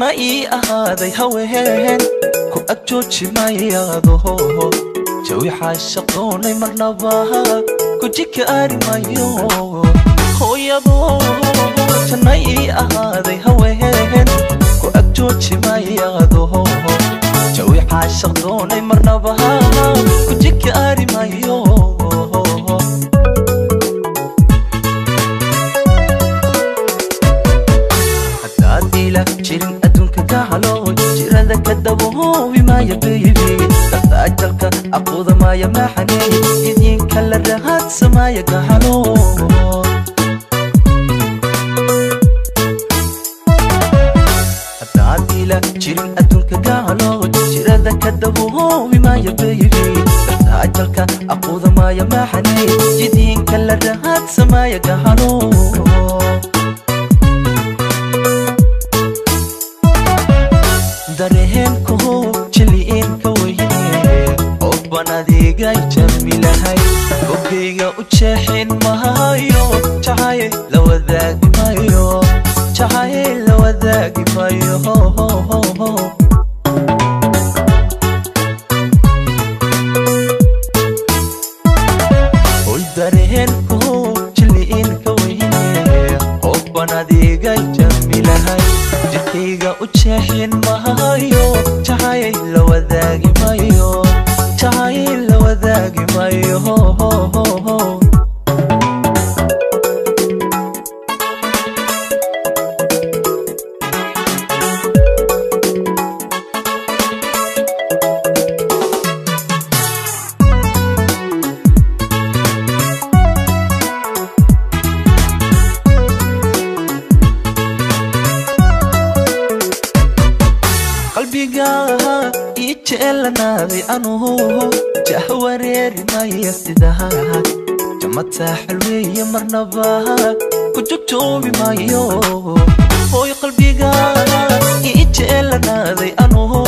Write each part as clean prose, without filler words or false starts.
جنائي أهذي هوهن كو أكجوجي ما يادوه جوي حاشقوني مرنباها كو جيك آري مايو هو يابو جنائي أهذي هوهن كو أكجوجي ما يادوه جوي حاشقوني مرنباها كو جيك آري مايو جيرين أدونك كحلو جيران ذاك الدبوه بما يبيبي تفتاجلك أقوذ ما يمحني إذين كل الرهات سما يكحلو حتى عديلة جيرين أدونك كحلو جيران ذاك الدبوه بما يبيبي تفتاجلك أقوذ ما يمحني إذين كل الرهات سما يكحلو dareen ko jiliin ka weyne oo banadiga jamilahay ogeyga u jeexin mahayo jahay la wadaagi mayo oy dareen ko jiliin ka weyne oo banadiga jamilahay jirkeyga u jeexin mahayo jahay la wadaagi mayo qalbiga ijeelanaadi anuhu jahwareeri maya sidaha jamata xalweeye marnaba ku jogtoobi mayo hooy qalbiga ijeelanaadi anuhu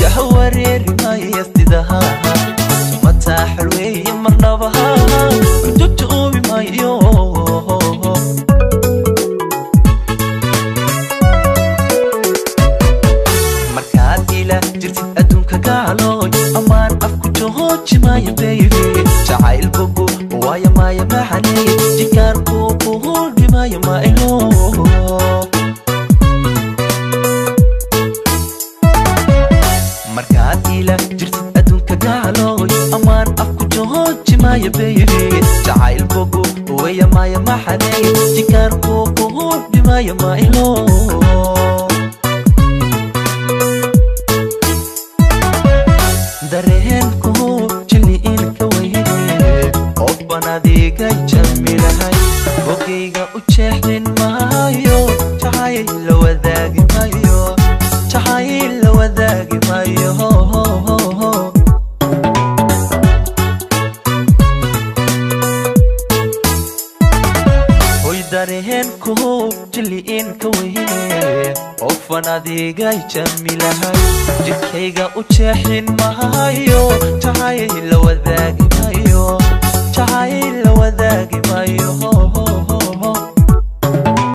jahwareeri maya sidaha jamata xalweeye marnaba ku jogtoobi mayo jirtid adduunka gaalooy ammaan afku jahooji maya baby jacayl bogo waaya maya maxaney jikaarku kuhulbi maya mailo markaad ila jirtid adduunka gaalooy ammaan afku jahooji maya baby jacayl bogo waaya maya maxaney jikaarku kuhulbi maya mailo dareen ko jiliin ka weyne oo banadiga jamilahay ogeyga u jeexin mahayo jahay la wadaagi mayo hoy dareen ko jiliin ka weyne oo banadiga jamilahay jirkeyga u jeexin mahayo jahay la wadaagi mayo